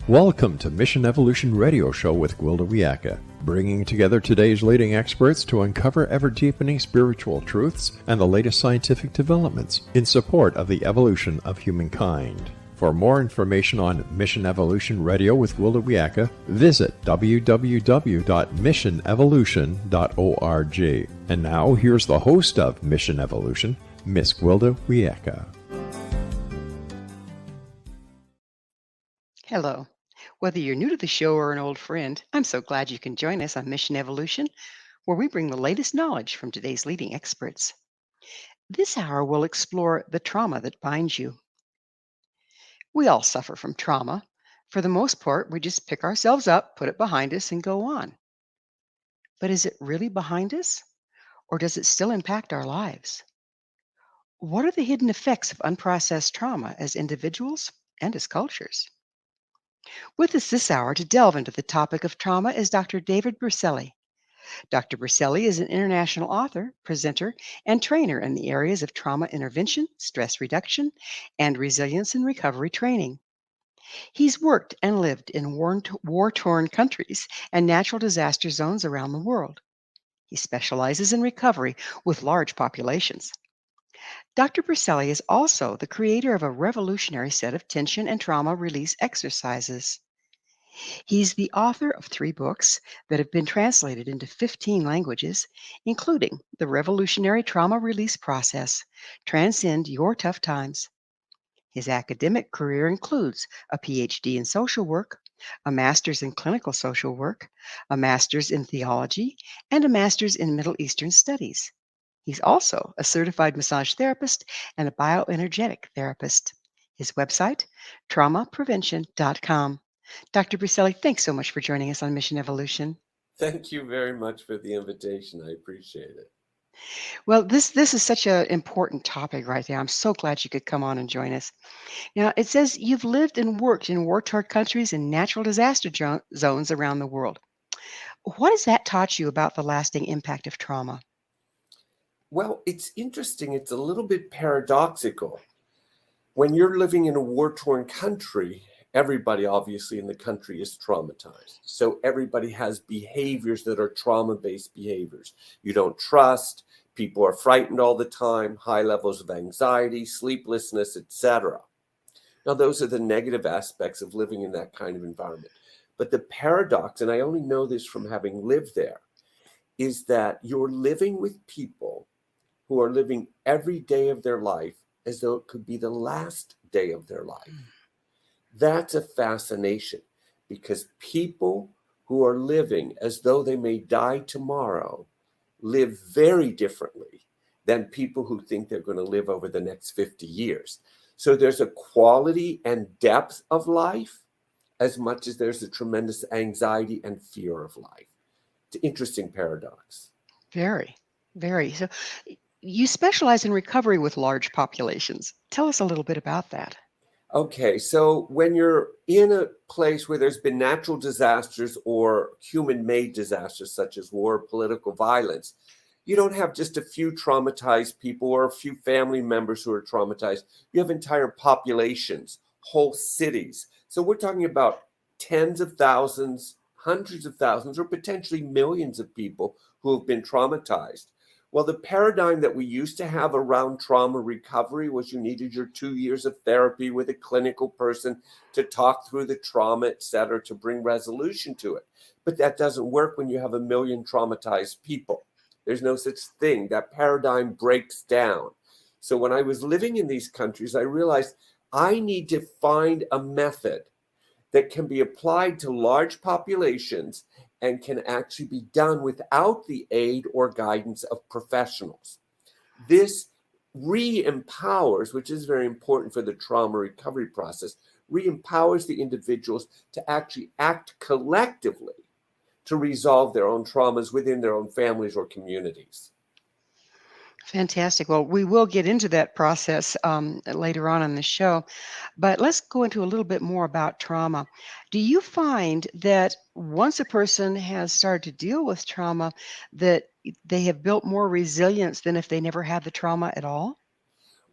Welcome to Mission Evolution Radio Show with Gwilda Wiyaka, bringing together today's leading experts to uncover ever-deepening spiritual truths and the latest scientific developments in support of the evolution of humankind. For more information on Mission Evolution Radio with Gwilda Wiyaka, visit www.missionevolution.org. And now, here's the host of Mission Evolution, Miss Gwilda Wiyaka. Hello. Whether you're new to the show or an old friend, I'm so glad you can join us on Mission Evolution, where we bring the latest knowledge from today's leading experts. This hour will explore the trauma that binds you. We all suffer from trauma. For the most part, we just pick ourselves up, put it behind us, and go on. But is it really behind us, or does it still impact our lives? What are the hidden effects of unprocessed trauma as individuals and as cultures? With us this hour to delve into the topic of trauma is Dr. David Berceli. Dr. Berceli is an international author, presenter, and trainer in the areas of trauma intervention, stress reduction, and resilience and recovery training. He's worked and lived in war-torn countries and natural disaster zones around the world. He specializes in recovery with large populations. Dr. Berceli is also the creator of a revolutionary set of tension and trauma release exercises. He's the author of 3 books that have been translated into 15 languages, including The Revolutionary Trauma Release Process, Transcend Your Tough Times. His academic career includes a Ph.D. in social work, a master's in clinical social work, a master's in theology, and a master's in Middle Eastern studies. He's also a certified massage therapist and a bioenergetic therapist. His website, traumaprevention.com. Dr. Berceli, thanks so much for joining us on Mission Evolution. Thank you very much for the invitation. I appreciate it. Well, this is such an important topic right there. I'm so glad you could come on and join us. Now, it says you've lived and worked in war-torn countries and natural disaster zones around the world. What has that taught you about the lasting impact of trauma? Well, it's interesting. It's a little bit paradoxical. When you're living in a war-torn country, everybody obviously in the country is traumatized. So everybody has behaviors that are trauma-based behaviors. You don't trust, people are frightened all the time, high levels of anxiety, sleeplessness, etc. Now, those are the negative aspects of living in that kind of environment. But the paradox, and I only know this from having lived there, is that you're living with people who are living every day of their life as though it could be the last day of their life. That's a fascination, because people who are living as though they may die tomorrow live very differently than people who think they're going to live over the next 50 years. So there's a quality and depth of life as much as there's a tremendous anxiety and fear of life. It's an interesting paradox. Very, very. So you specialize in recovery with large populations. Tell us a little bit about that. Okay, so when you're in a place where there's been natural disasters or human-made disasters such as war, political violence, you don't have just a few traumatized people or a few family members who are traumatized. You have entire populations, whole cities. So we're talking about tens of thousands, hundreds of thousands, or potentially millions of people who have been traumatized. Well, the paradigm that we used to have around trauma recovery was you needed your 2 years of therapy with a clinical person to talk through the trauma, et cetera, to bring resolution to it. But that doesn't work when you have a million traumatized people. There's no such thing. That paradigm breaks down. So when I was living in these countries, I realized I need to find a method that can be applied to large populations and can actually be done without the aid or guidance of professionals. This re-empowers, which is very important for the trauma recovery process, re-empowers the individuals to actually act collectively to resolve their own traumas within their own families or communities. Fantastic. Well, we will get into that process later on in the show, but let's go into a little bit more about trauma. Do you find that once a person has started to deal with trauma, that they have built more resilience than if they never had the trauma at all?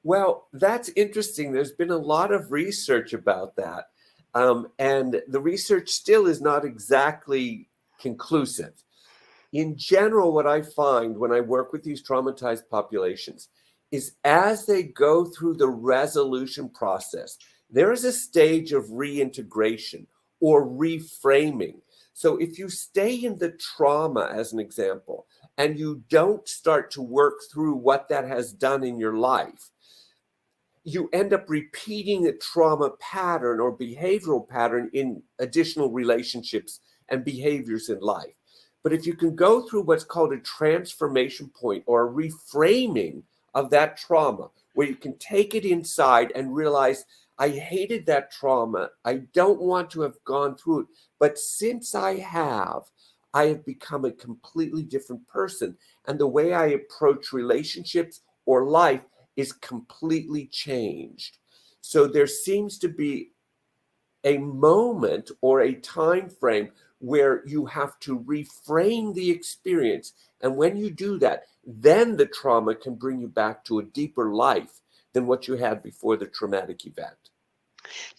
Well, that's interesting. There's been a lot of research about that. And the research still is not exactly conclusive. In general, what I find when I work with these traumatized populations is as they go through the resolution process, there is a stage of reintegration or reframing. So if you stay in the trauma, as an example, and you don't start to work through what that has done in your life, you end up repeating a trauma pattern or behavioral pattern in additional relationships and behaviors in life. But if you can go through what's called a transformation point or a reframing of that trauma, where you can take it inside and realize, I hated that trauma. I don't want to have gone through it. But since I have become a completely different person. And the way I approach relationships or life is completely changed. So there seems to be a moment or a time frame where you have to reframe the experience. And when you do that, then the trauma can bring you back to a deeper life than what you had before the traumatic event.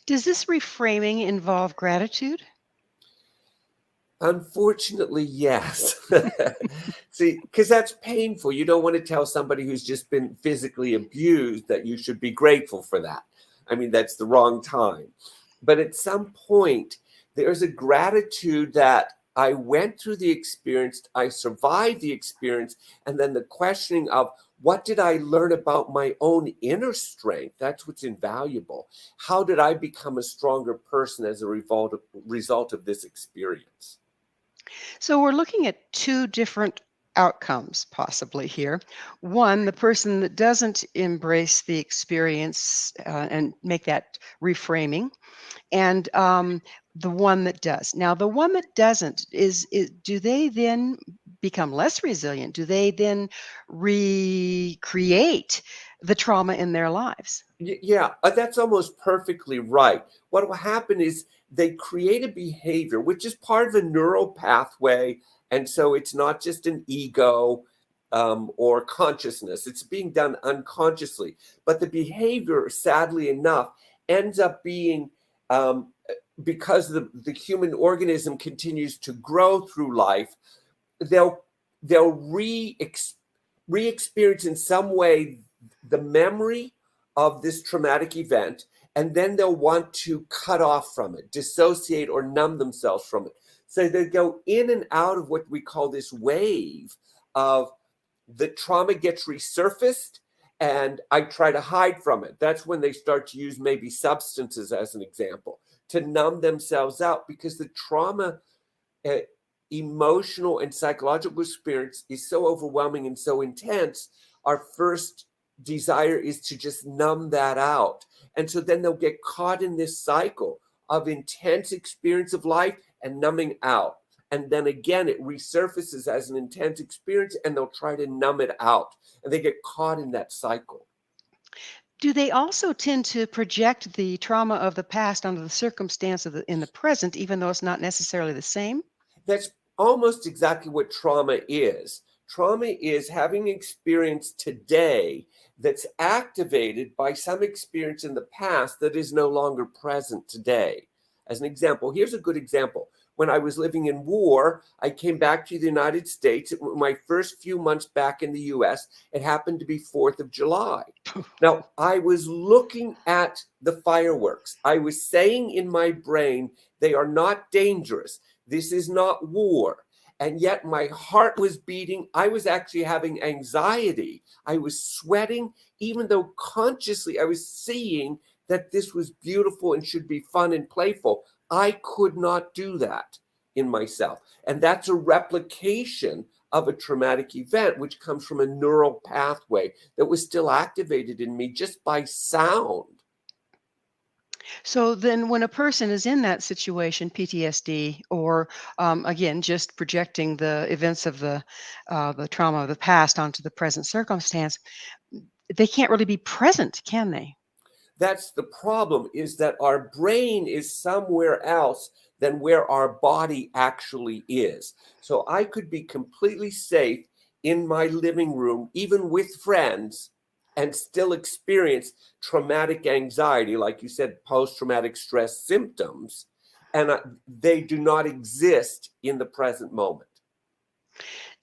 Does this reframing involve gratitude? Unfortunately, yes. See, because that's painful. You don't want to tell somebody who's just been physically abused that you should be grateful for that. I mean, that's the wrong time. But at some point, there's a gratitude that I went through the experience, I survived the experience, and then the questioning of what did I learn about my own inner strength? That's what's invaluable. How did I become a stronger person as a result of this experience? So we're looking at two different outcomes possibly here. One, the person that doesn't embrace the experience and make that reframing, and the one that does. Now, the one that doesn't is do they then become less resilient? Do they then recreate the trauma in their lives? Yeah, that's almost perfectly right. What will happen is they create a behavior, which is part of a neural pathway. And so it's not just an ego or consciousness, it's being done unconsciously. But the behavior, sadly enough, ends up being because the human organism continues to grow through life, they'll re-experience in some way the memory of this traumatic event, and then they'll want to cut off from it, dissociate or numb themselves from it. So they go in and out of what we call this wave of the trauma gets resurfaced and I try to hide from it. That's when they start to use maybe substances as an example to numb themselves out, because the trauma emotional and psychological experience is so overwhelming and so intense. Our first desire is to just numb that out. And so then they'll get caught in this cycle of intense experience of life and numbing out. And then again, it resurfaces as an intense experience and they'll try to numb it out. And they get caught in that cycle. Do they also tend to project the trauma of the past onto the circumstance of in the present, even though it's not necessarily the same? That's almost exactly what trauma is. Trauma is having experience today that's activated by some experience in the past that is no longer present today. As an example, here's a good example. When I was living in war, I came back to the United States. My first few months back in the US, it happened to be 4th of July. Now, I was looking at the fireworks. I was saying in my brain, they are not dangerous. This is not war. And yet my heart was beating. I was actually having anxiety. I was sweating, even though consciously I was seeing that this was beautiful and should be fun and playful. I could not do that in myself. And that's a replication of a traumatic event, which comes from a neural pathway that was still activated in me just by sound. So then, when a person is in that situation, PTSD, or again, just projecting the events of the trauma of the past onto the present circumstance, they can't really be present, can they? That's the problem, is that our brain is somewhere else than where our body actually is. So I could be completely safe in my living room, even with friends, and still experience traumatic anxiety, like you said, post-traumatic stress symptoms, and they do not exist in the present moment.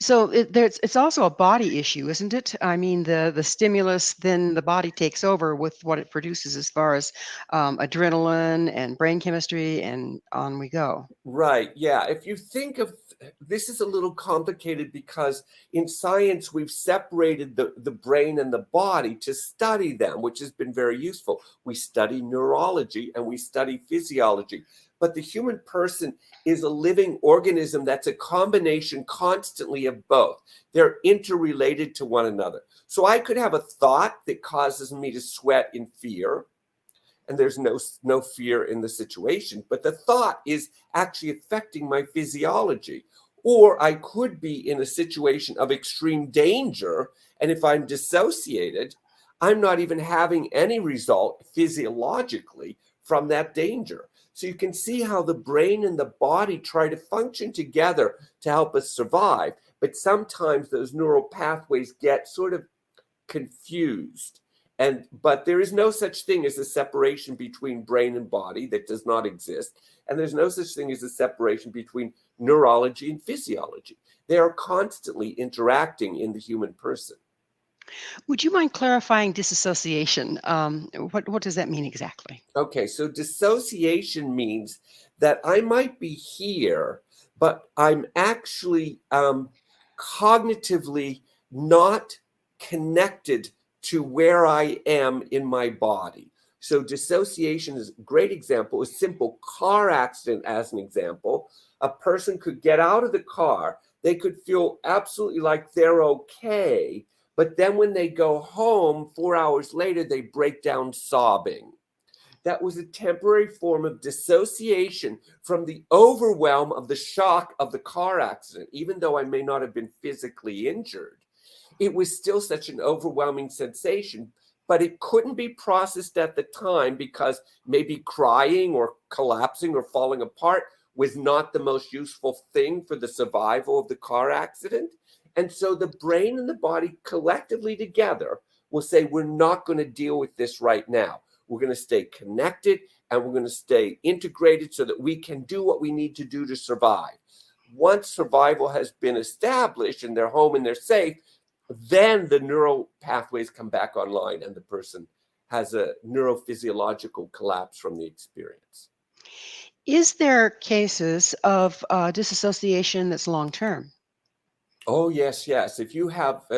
So it's also a body issue, isn't it? I mean, the stimulus, then the body takes over with what it produces as far as adrenaline and brain chemistry, and on we go. Right. Yeah. If you think of this is a little complicated because in science we've separated the brain and the body to study them, which has been very useful. We study neurology and we study physiology. But the human person is a living organism that's a combination constantly of both. They're interrelated to one another. So I could have a thought that causes me to sweat in fear, and there's no fear in the situation, but the thought is actually affecting my physiology. Or I could be in a situation of extreme danger, and if I'm dissociated, I'm not even having any result physiologically from that danger. So you can see how the brain and the body try to function together to help us survive, but sometimes those neural pathways get sort of confused. But there is no such thing as a separation between brain and body. That does not exist. And there's no such thing as a separation between neurology and physiology. They are constantly interacting in the human person. Would you mind clarifying disassociation? What does that mean exactly? Okay, so dissociation means that I might be here, but I'm actually cognitively not connected to where I am in my body. So dissociation is a great example. A simple car accident, as an example, a person could get out of the car, they could feel absolutely like they're okay, but then when they go home 4 hours later, they break down sobbing. That was a temporary form of dissociation from the overwhelm of the shock of the car accident. Even though I may not have been physically injured, it was still such an overwhelming sensation, but it couldn't be processed at the time because maybe crying or collapsing or falling apart was not the most useful thing for the survival of the car accident. And so the brain and the body collectively together will say, we're not going to deal with this right now. We're going to stay connected and we're going to stay integrated so that we can do what we need to do to survive. Once survival has been established and they're home and they're safe, then the neural pathways come back online and the person has a neurophysiological collapse from the experience. Is there cases of disassociation that's long term? Oh, yes, yes. If you have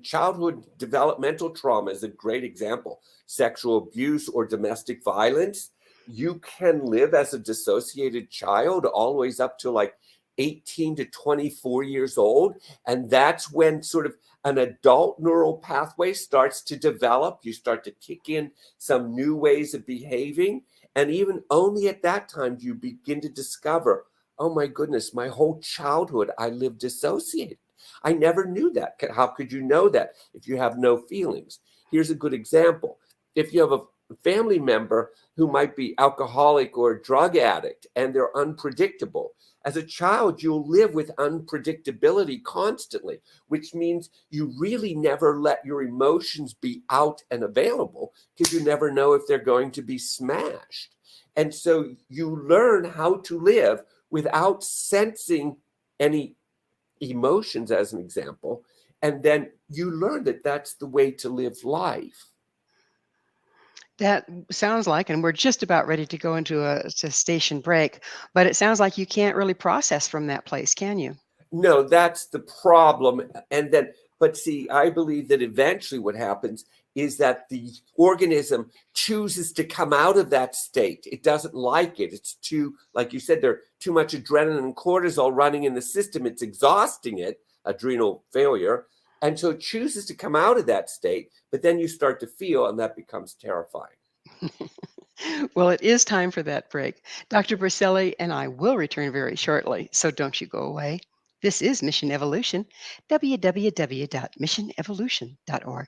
childhood developmental trauma is a great example, sexual abuse or domestic violence, you can live as a dissociated child all the way up to like 18 to 24 years old. And that's when sort of an adult neural pathway starts to develop. You start to kick in some new ways of behaving. And even only at that time do you begin to discover, oh my goodness, my whole childhood I lived dissociated. I never knew that. How could you know that if you have no feelings? Here's a good example. If you have a family member who might be alcoholic or a drug addict and they're unpredictable, as a child, you'll live with unpredictability constantly, which means you really never let your emotions be out and available because you never know if they're going to be smashed. And so you learn how to live without sensing any emotions, as an example, and then you learn that that's the way to live life. That sounds like, and we're just about ready to go into a station break, but it sounds like you can't really process from that place, can you? No, that's the problem. And then, but see, I believe that eventually what happens is that the organism chooses to come out of that state. It doesn't like it. It's too, like you said, there's too much adrenaline and cortisol running in the system. It's exhausting it, adrenal failure. And so it chooses to come out of that state, but then you start to feel, and that becomes terrifying. Well, it is time for that break. Dr. Berceli and I will return very shortly, so don't you go away. This is Mission Evolution, www.missionevolution.org.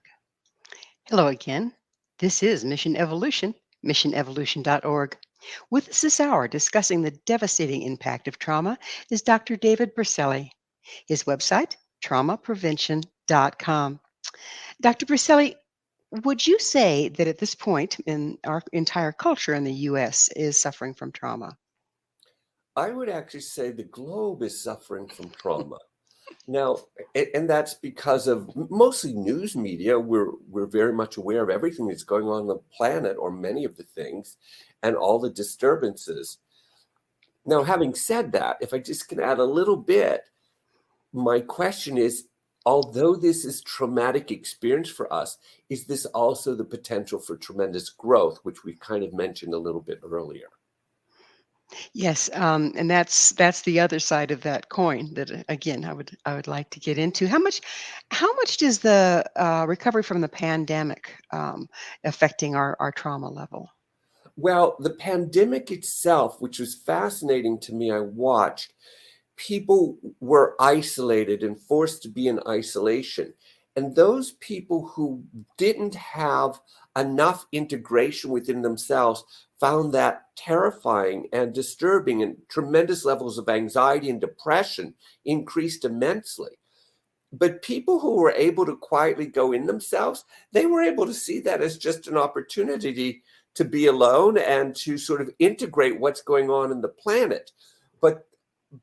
Hello again. This is Mission Evolution, missionevolution.org. With us this hour discussing the devastating impact of trauma is Dr. David Berceli. His website, traumaprevention.com. Dr. Berceli, Would you say that at this point in our entire culture in the US is suffering from trauma? I would actually say the globe is suffering from trauma. Now, and that's because of mostly news media. We're very much aware of everything that's going on the planet, or many of the things, and all the disturbances. Now, having said that, if I just can add a little bit, my question is, although this is traumatic experience for us, is this also the potential for tremendous growth, which we kind of mentioned a little bit earlier? Yes, and that's the other side of that coin that again I would like to get into. How much does the recovery from the pandemic affecting our trauma level? Well, the pandemic itself, which was fascinating to me, I watched, people were isolated and forced to be in isolation. And those people who didn't have enough integration within themselves found that terrifying and disturbing, and tremendous levels of anxiety and depression increased immensely. But people who were able to quietly go in themselves, they were able to see that as just an opportunity to be alone and to sort of integrate what's going on in the planet. But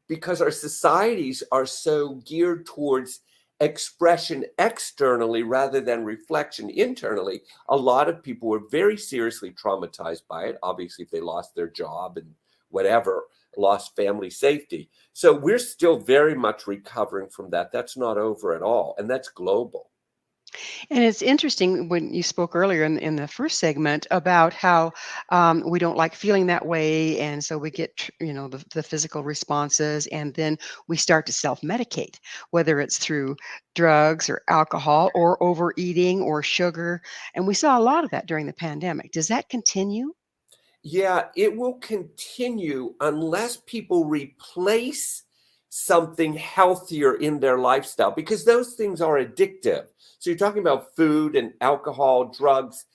because our societies are so geared towards expression externally rather than reflection internally, a lot of people were very seriously traumatized by it. Obviously, if they lost their job and whatever, lost family safety. So we're still very much recovering from that. That's not over at all. And that's global. And it's interesting when you spoke earlier in the first segment about how we don't like feeling that way. And so we get, the physical responses, and then we start to self medicate, whether it's through drugs or alcohol or overeating or sugar. And we saw a lot of that during the pandemic. Does that continue? Yeah, it will continue unless people replace something healthier in their lifestyle, because those things are addictive. So you're talking about food and alcohol, drugs,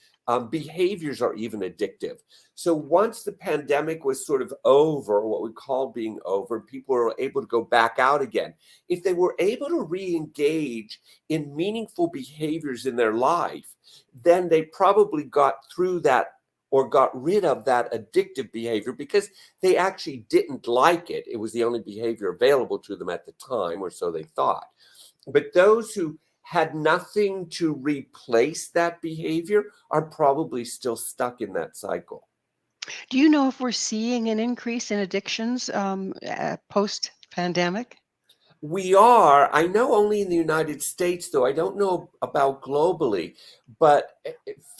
behaviors are even addictive. So once the pandemic was sort of over, what we call being over, people were able to go back out again. If they were able to re-engage in meaningful behaviors in their life, then they probably got through that or got rid of that addictive behavior because they actually didn't like it. It was the only behavior available to them at the time, or so they thought. But those who had nothing to replace that behavior are probably still stuck in that cycle. Do you know if we're seeing an increase in addictions post pandemic? We are. I know only in the United States, though. I don't know about globally, but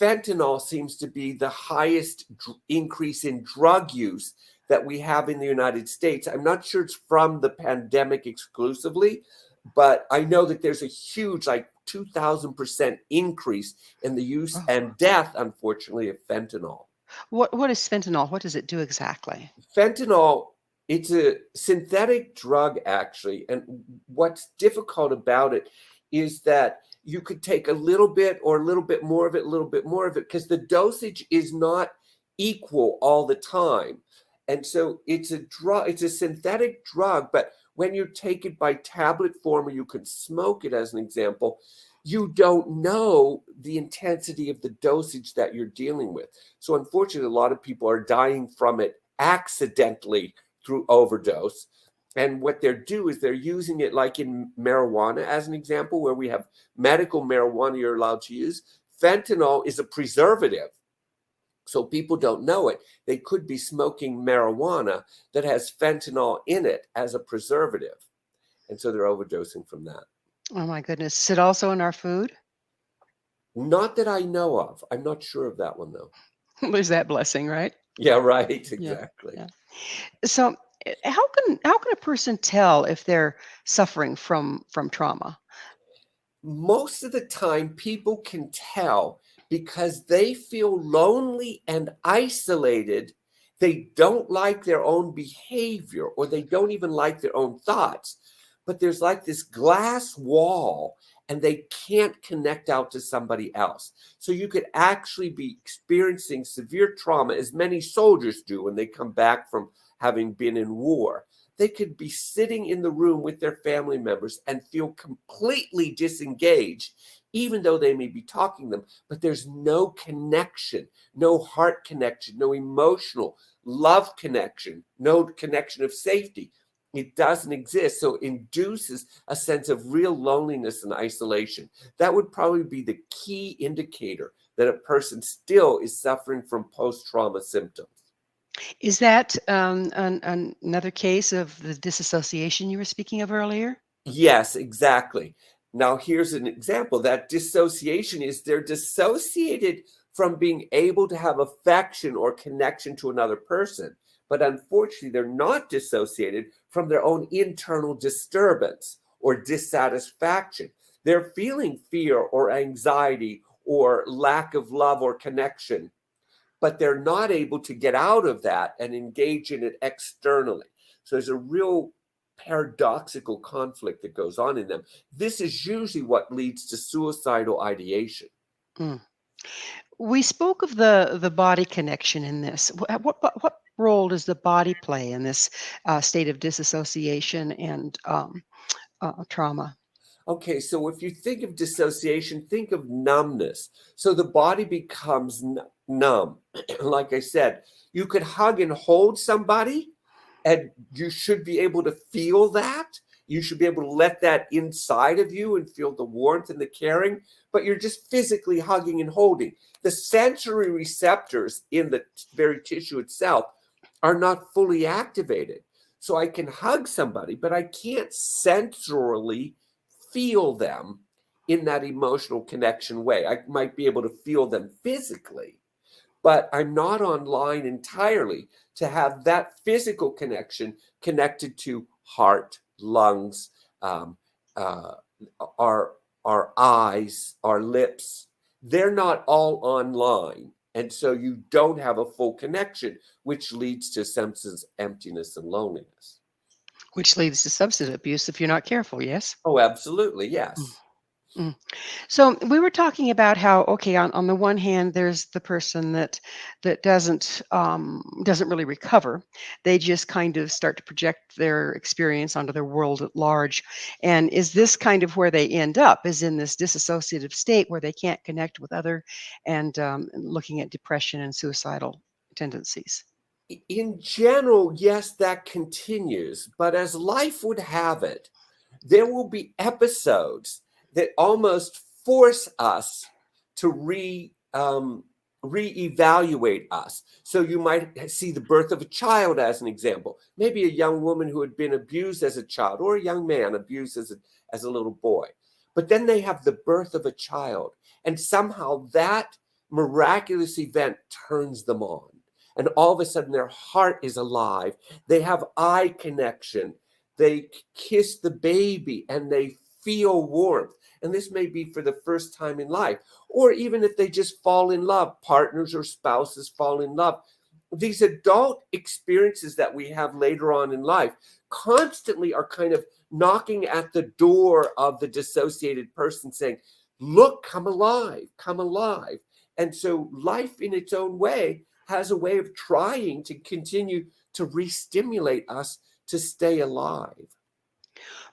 fentanyl seems to be the highest increase in drug use that we have in the United States. I'm not sure it's from the pandemic exclusively, but I know that there's a huge, like 2,000% increase in the use Oh, and death, unfortunately, of fentanyl. what is fentanyl? What does it do exactly? Fentanyl, it's a synthetic drug, actually. And what's difficult about it is that you could take a little bit or a little bit more of it, a little bit more of it, because the dosage is not equal all the time. And so it's a drug, it's a synthetic drug, but when you take it by tablet form, or you can smoke it as an example, you don't know the intensity of the dosage that you're dealing with. So unfortunately, a lot of people are dying from it accidentally through overdose. And what they're doing is they're using it like in marijuana, as an example, where we have medical marijuana you're allowed to use. Fentanyl is a preservative. So people don't know it. They could be smoking marijuana that has fentanyl in it as a preservative. And so they're overdosing from that. Oh my goodness. Is it also in our food? Not that I know of. I'm not sure of that one, though. There's that blessing, right? Yeah, right. Yeah. Exactly. Yeah. So how can a person tell if they're suffering from trauma? Most of the time, people can tell because they feel lonely and isolated. They don't like their own behavior, or they don't even like their own thoughts. But there's like this glass wall, and they can't connect out to somebody else. So you could actually be experiencing severe trauma, as many soldiers do when they come back from having been in war. They could be sitting in the room with their family members and feel completely disengaged, even though they may be talking to them, but there's no connection, no heart connection, no emotional love connection, no connection of safety. It doesn't exist. So it induces a sense of real loneliness and isolation. That would probably be the key indicator that a person still is suffering from post-trauma symptoms. Is that another case of the disassociation you were speaking of earlier? Yes, exactly. Now, here's an example. That dissociation is they're dissociated from being able to have affection or connection to another person. But unfortunately, they're not dissociated from their own internal disturbance or dissatisfaction. They're feeling fear or anxiety or lack of love or connection, but they're not able to get out of that and engage in it externally. So there's a real paradoxical conflict that goes on in them. This is usually what leads to suicidal ideation. Mm. We spoke of the body connection in this. What role does the body play in this state of disassociation and trauma? Okay, so if you think of dissociation, think of numbness. So the body becomes numb. Like I said, you could hug and hold somebody, and you should be able to feel that. You should be able to let that inside of you and feel the warmth and the caring, but you're just physically hugging and holding. The sensory receptors in the very tissue itself are not fully activated. So I can hug somebody, but I can't sensorily feel them in that emotional connection way. I might be able to feel them physically, but I'm not online entirely to have that physical connection connected to heart, lungs, uh, our eyes, our lips. They're not all online. And so you don't have a full connection, which leads to senses emptiness and loneliness. Which leads to substance abuse if you're not careful, yes? Oh, absolutely. Mm, Yes. mm. So we were talking about how, okay, on the one hand, there's the person that doesn't really recover. They just kind of start to project their experience onto their world at large. And is this kind of where they end up? Is in this disassociative state where they can't connect with other, and looking at depression and suicidal tendencies. In general, yes, that continues. But as life would have it, there will be episodes that almost force us to reevaluate us. So you might see the birth of a child as an example. Maybe a young woman who had been abused as a child, or a young man abused as a little boy. But then they have the birth of a child, and somehow that miraculous event turns them on. And all of a sudden, their heart is alive. They have eye connection. They kiss the baby and they feel warmth. And this may be for the first time in life, or even if they just fall in love, partners or spouses fall in love. These adult experiences that we have later on in life constantly are kind of knocking at the door of the dissociated person saying, look, come alive, come alive. And so life in its own way has a way of trying to continue to re-stimulate us to stay alive.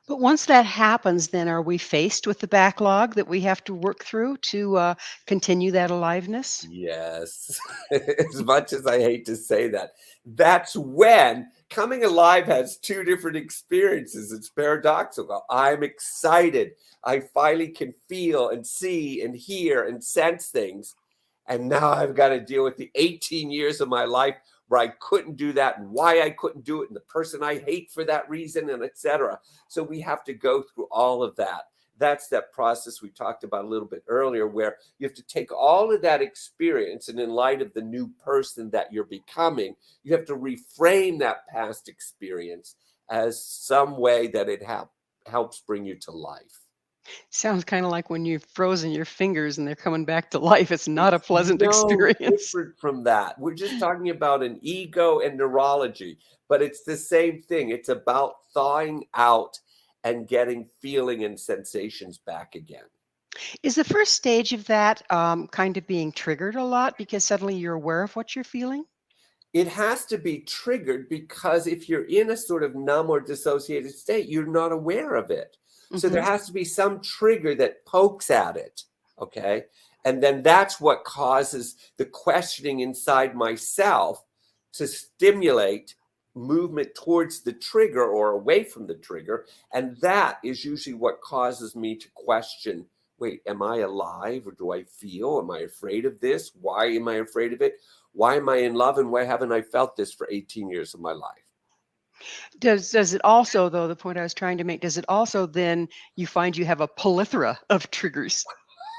But once that happens, then are we faced with the backlog that we have to work through to continue that aliveness? Yes, as much as I hate to say that, that's when coming alive has two different experiences. It's paradoxical. I'm excited. I finally can feel and see and hear and sense things. And now I've got to deal with the 18 years of my life where I couldn't do that and why I couldn't do it and the person I hate for that reason and etc. So we have to go through all of that. That's that process we talked about a little bit earlier, where you have to take all of that experience and in light of the new person that you're becoming, you have to reframe that past experience as some way that it helps bring you to life. Sounds kind of like when you've frozen your fingers and they're coming back to life. It's not a It's pleasant no experience. different from that. We're just talking about an ego and neurology, but it's the same thing. It's about thawing out and getting feeling and sensations back again. Is the first stage of that kind of being triggered a lot because suddenly you're aware of what you're feeling? It has to be triggered, because if you're in a sort of numb or dissociated state, you're not aware of it. So there Hmm. has to be some trigger that pokes at it, okay? And then that's what causes the questioning inside myself to stimulate movement towards the trigger or away from the trigger. And that is usually what causes me to question, wait, am I alive, or do I feel? Am I afraid of this? Why am I afraid of it? Why am I in love, and why haven't I felt this for 18 years of my life? Does it also, though, the point I was trying to make, does it also then you find you have a plethora of triggers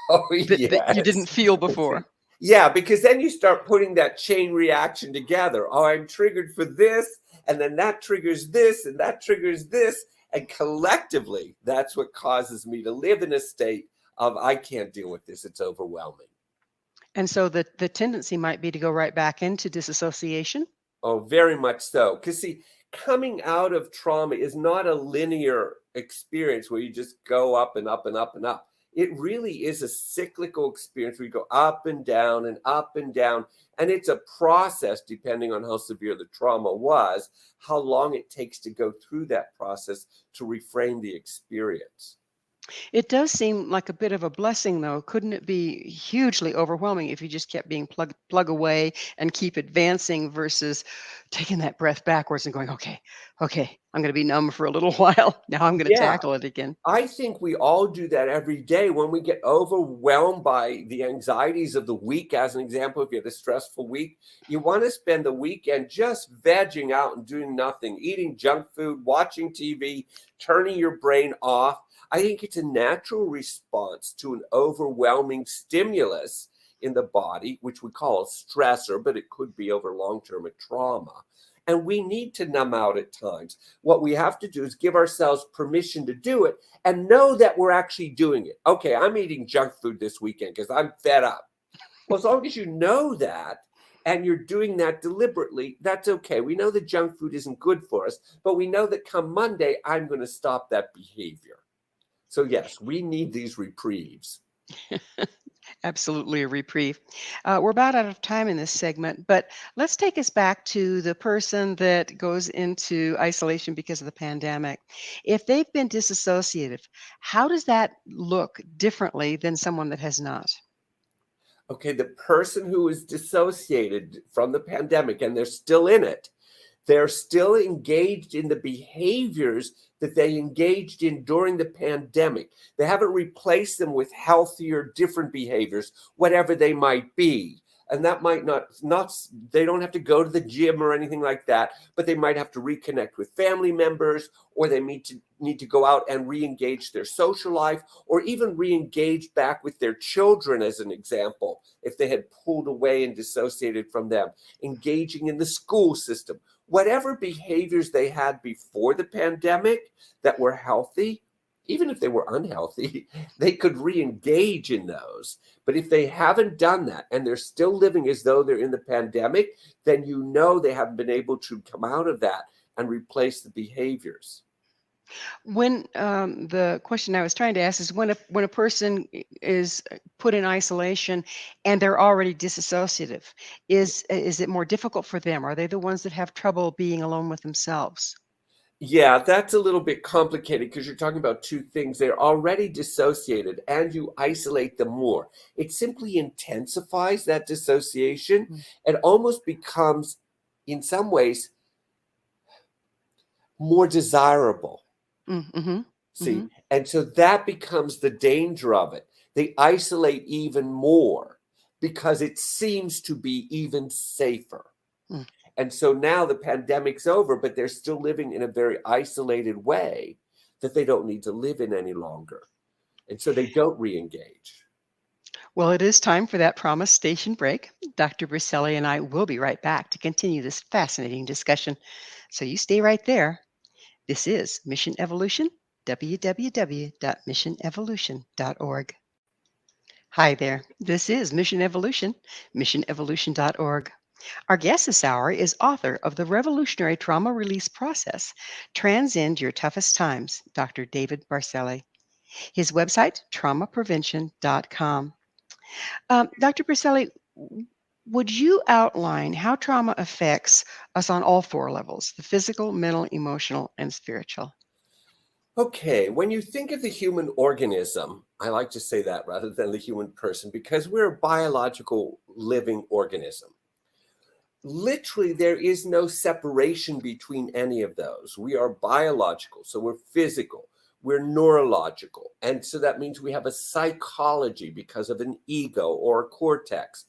Oh, that you yes. didn't feel before? Yeah, because then you start putting that chain reaction together. Oh, I'm triggered for this, and then that triggers this, and that triggers this. And collectively, that's what causes me to live in a state of, I can't deal with this. It's overwhelming. And so the tendency might be to go right back into disassociation. Oh, very much so. Because, see, coming out of trauma is not a linear experience where you just go up and up and up and up. It really is a cyclical experience where you go up and down and up and down. And it's a process, depending on how severe the trauma was, how long it takes to go through that process to reframe the experience. It does seem like a bit of a blessing, though. Couldn't it be hugely overwhelming if you just kept being plug away and keep advancing versus taking that breath backwards and going, okay, okay, I'm going to be numb for a little while. Now I'm going to Yeah. tackle it again. I think we all do that every day when we get overwhelmed by the anxieties of the week. As an example, if you had a stressful week, you want to spend the weekend just vegging out and doing nothing, eating junk food, watching TV, turning your brain off. I think it's a natural response to an overwhelming stimulus in the body, which we call a stressor, but it could be over long-term a trauma. And we need to numb out at times. What we have to do is give ourselves permission to do it and know that we're actually doing it. Okay, I'm eating junk food this weekend because I'm fed up. Well, as long as you know that and you're doing that deliberately, that's okay. We know that junk food isn't good for us, but we know that come Monday, I'm going to stop that behavior. So, yes, we need these reprieves. Absolutely a reprieve. We're about out of time in this segment, but let's take us back to the person that goes into isolation because of the pandemic. If they've been disassociative, how does that look differently than someone that has not? Okay, the person who is dissociated from the pandemic and they're still in it, they're still engaged in the behaviors that they engaged in during the pandemic. They haven't replaced them with healthier, different behaviors, whatever they might be. And that might not, they don't have to go to the gym or anything like that, but they might have to reconnect with family members, or they need to go out and re-engage their social life, or even re-engage back with their children, as an example, if they had pulled away and dissociated from them, engaging in the school system. Whatever behaviors they had before the pandemic that were healthy, even if they were unhealthy, they could re-engage in those. But if they haven't done that and they're still living as though they're in the pandemic, then you know they haven't been able to come out of that and replace the behaviors. When the question I was trying to ask is when a person is put in isolation and they're already disassociative, is it more difficult for them? Are they the ones that have trouble being alone with themselves? Yeah, that's a little bit complicated because you're talking about two things. They're already dissociated and you isolate them more. It simply intensifies that dissociation. Mm, It almost becomes, in some ways, more desirable. mm-hmm, mm-hmm. See, and so that becomes the danger of it. They isolate even more because it seems to be even safer. Mm. And so now the pandemic's over, but they're still living in a very isolated way that they don't need to live in any longer. And so they don't re-engage. Well, it is time for that promised station break. Dr. Berceli and I will be right back to continue this fascinating discussion. So you stay right there. This is Mission Evolution, www.missionevolution.org. Hi there. This is Mission Evolution, missionevolution.org. Our guest this hour is author of the revolutionary trauma release process, Transcend Your Toughest Times, Dr. David Berceli. His website, traumaprevention.com. Dr. Berceli, Would you outline how trauma affects us on all four levels: the physical, mental, emotional, and spiritual? Okay, when you think of the human organism, I like to say that rather than the human person, because we're a biological living organism. Literally, there is no separation between any of those. We are biological, so we're physical, we're neurological. And so that means we have a psychology because of an ego or a cortex.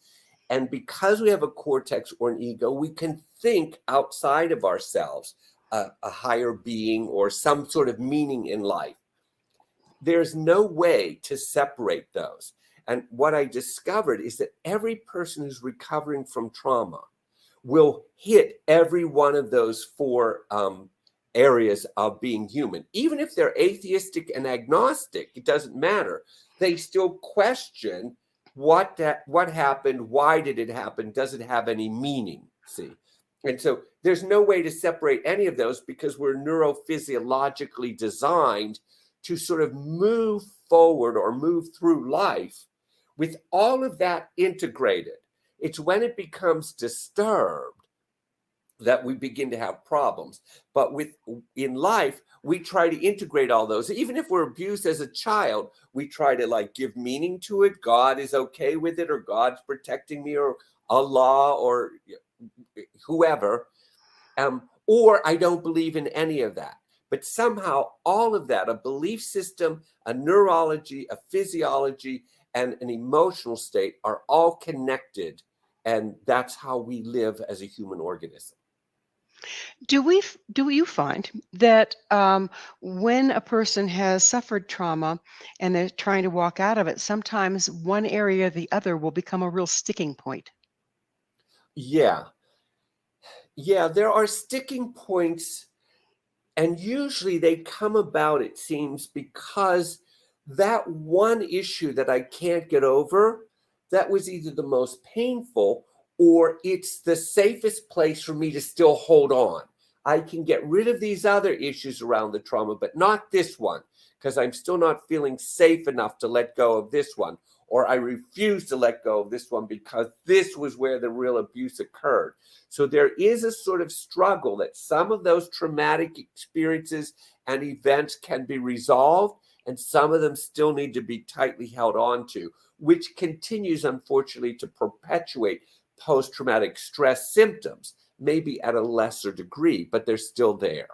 And because we have a cortex or an ego, we can think outside of ourselves, a higher being or some sort of meaning in life. There's no way to separate those. And what I discovered is that every person who's recovering from trauma will hit every one of those four areas of being human. Even if they're atheistic and agnostic, it doesn't matter. They still question what happened, why did it happen, does it have any meaning? See? And so there's no way to separate any of those because we're neurophysiologically designed to sort of move forward or move through life with all of that integrated. It's when it becomes disturbed that we begin to have problems. But in life, we try to integrate all those. Even if we're abused as a child, we try to like give meaning to it. God is okay with it, or God's protecting me, or Allah, or whoever. Or I don't believe in any of that. But somehow all of that, a belief system, a neurology, a physiology, and an emotional state are all connected. And that's how we live as a human organism. Do you find that when a person has suffered trauma and they're trying to walk out of it, sometimes one area or the other will become a real sticking point? Yeah. Yeah, there are sticking points, and usually they come about, it seems, because that one issue that I can't get over, that was either the most painful or it's the safest place for me to still hold on. I can get rid of these other issues around the trauma, but not this one, because I'm still not feeling safe enough to let go of this one, or I refuse to let go of this one because this was where the real abuse occurred. So there is a sort of struggle that some of those traumatic experiences and events can be resolved, and some of them still need to be tightly held on to, which continues, unfortunately, to perpetuate post-traumatic stress symptoms, maybe at a lesser degree, but they're still there.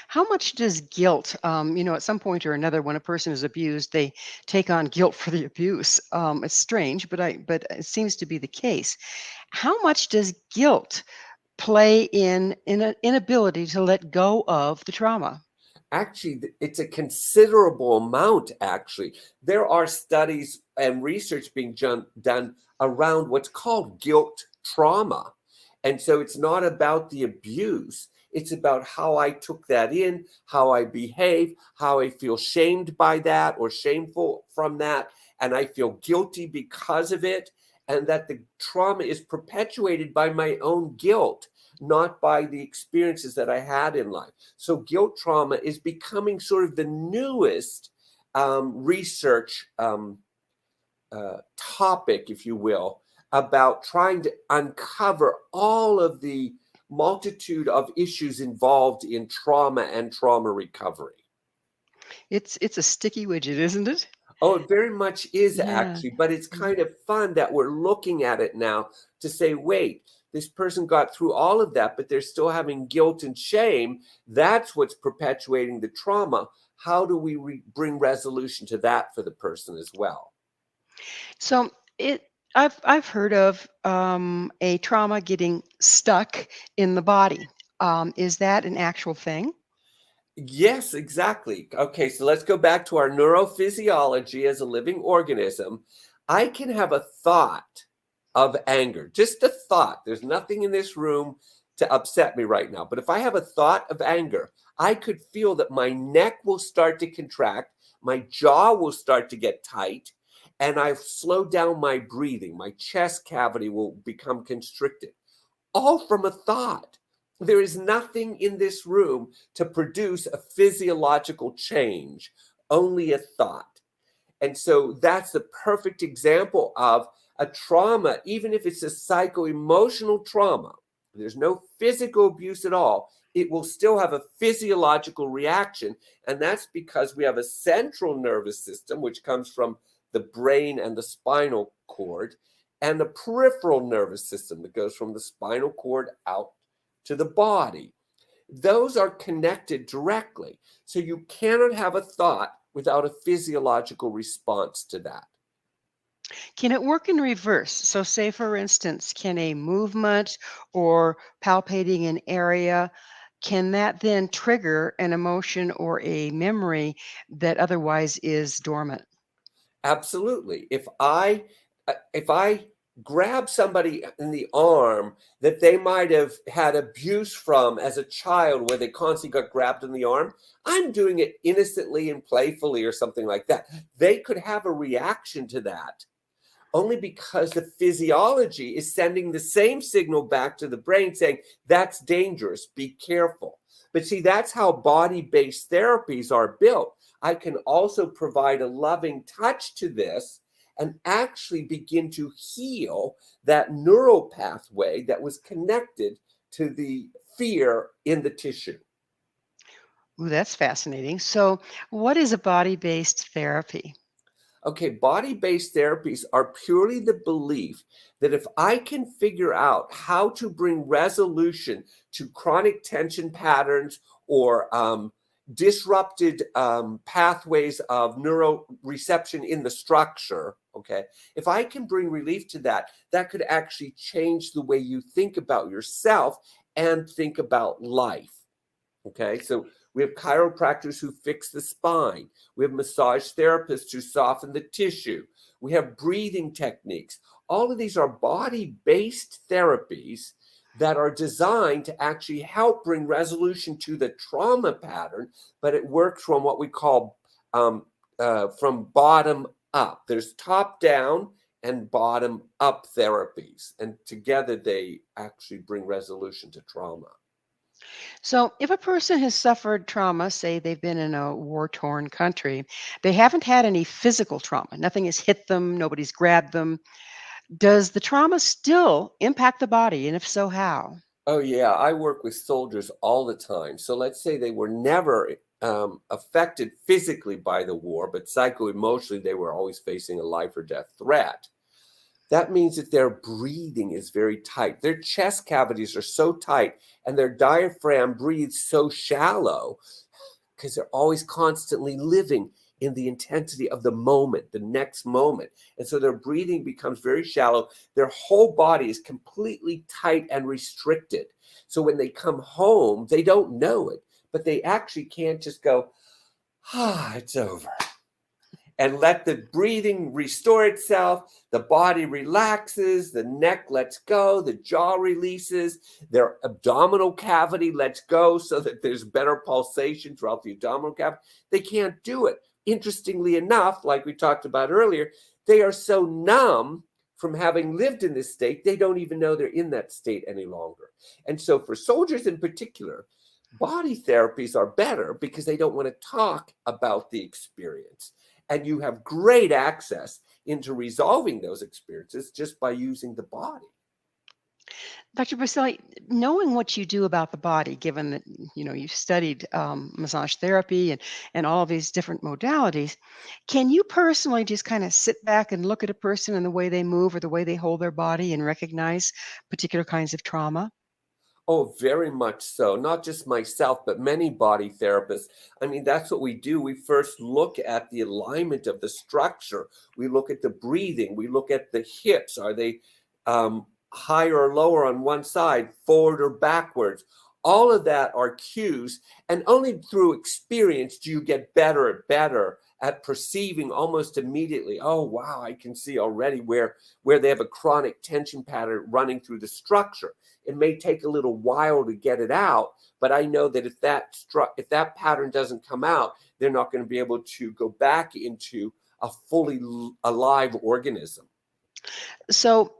How much does guilt, at some point or another, when a person is abused, they take on guilt for the abuse? It's strange, but it seems to be the case. How much does guilt play in an inability to let go of the trauma? Actually, it's a considerable amount, actually. There are studies and research being done around what's called guilt trauma. And so it's not about the abuse. It's about how I took that in, how I behave, how I feel shamed by that or shameful from that. And I feel guilty because of it. And that the trauma is perpetuated by my own guilt, not by the experiences that I had in life. So guilt trauma is becoming sort of the newest research topic, if you will, about trying to uncover all of the multitude of issues involved in trauma and trauma recovery. It's a sticky widget, isn't it? Oh, it very much is Yeah. actually, but it's kind of fun that we're looking at it now to say, wait, this person got through all of that, but they're still having guilt and shame. That's what's perpetuating the trauma. How do we bring resolution to that for the person as well? So it I've heard of a trauma getting stuck in the body. Is that an actual thing? Yes, exactly. Okay, so let's go back to our neurophysiology as a living organism. I can have a thought of anger, just a thought. There's nothing in this room to upset me right now. But if I have a thought of anger, I could feel that my neck will start to contract, my jaw will start to get tight, and I've slowed down my breathing. My chest cavity will become constricted, all from a thought. There is nothing in this room to produce a physiological change, only a thought. And so that's the perfect example of A trauma, even if it's a psycho-emotional trauma, there's no physical abuse at all, it will still have a physiological reaction. And that's because we have a central nervous system, which comes from the brain and the spinal cord, and the peripheral nervous system that goes from the spinal cord out to the body. Those are connected directly. So you cannot have a thought without a physiological response to that. Can it work in reverse? So, say, for instance, can a movement or palpating an area, can that then trigger an emotion or a memory that otherwise is dormant? Absolutely. If I grab somebody in the arm that they might have had abuse from as a child, where they constantly got grabbed in the arm, I'm doing it innocently and playfully or something like that. They could have a reaction to that only because the physiology is sending the same signal back to the brain saying, that's dangerous, be careful. But see, that's how body-based therapies are built. I can also provide a loving touch to this and actually begin to heal that neural pathway that was connected to the fear in the tissue. Ooh, that's fascinating. So, what is a body-based therapy? Okay, body-based therapies are purely the belief that if I can figure out how to bring resolution to chronic tension patterns or disrupted pathways of neuroreception in the structure, okay, if I can bring relief to that, that could actually change the way you think about yourself and think about life. Okay, so we have chiropractors who fix the spine. We have massage therapists who soften the tissue. We have breathing techniques. All of these are body-based therapies that are designed to actually help bring resolution to the trauma pattern, but it works from what we call from bottom up. There's top down and bottom up therapies, and together they actually bring resolution to trauma. So, if a person has suffered trauma, say they've been in a war torn country, they haven't had any physical trauma, nothing has hit them, nobody's grabbed them. Does the trauma still impact the body? And if so, how? Oh, yeah. I work with soldiers all the time. So let's say they were never affected physically by the war, but psycho-emotionally, they were always facing a life or death threat. That means that their breathing is very tight. Their chest cavities are so tight and their diaphragm breathes so shallow because they're always constantly living in the intensity of the moment, the next moment. And so their breathing becomes very shallow. Their whole body is completely tight and restricted. So when they come home, they don't know it, but they actually can't just go, it's over, and let the breathing restore itself. The body relaxes, the neck lets go, the jaw releases, their abdominal cavity lets go so that there's better pulsation throughout the abdominal cavity. They can't do it. Interestingly enough, like we talked about earlier, they are so numb from having lived in this state, they don't even know they're in that state any longer. And so for soldiers in particular, body therapies are better because they don't want to talk about the experience. And you have great access into resolving those experiences just by using the body. Dr. Berceli, knowing what you do about the body, given that you've studied massage therapy and all of these different modalities, can you personally just kind of sit back and look at a person and the way they move or the way they hold their body and recognize particular kinds of trauma? Oh, very much so. Not just myself, but many body therapists. I mean, that's what we do. We first look at the alignment of the structure. We look at the breathing. We look at the hips. Are they higher or lower on one side, forward or backwards? All of that are cues. And only through experience do you get better and better at perceiving almost immediately, oh, wow, I can see already where they have a chronic tension pattern running through the structure. It may take a little while to get it out, but I know that if that pattern doesn't come out, they're not going to be able to go back into a fully alive organism. So,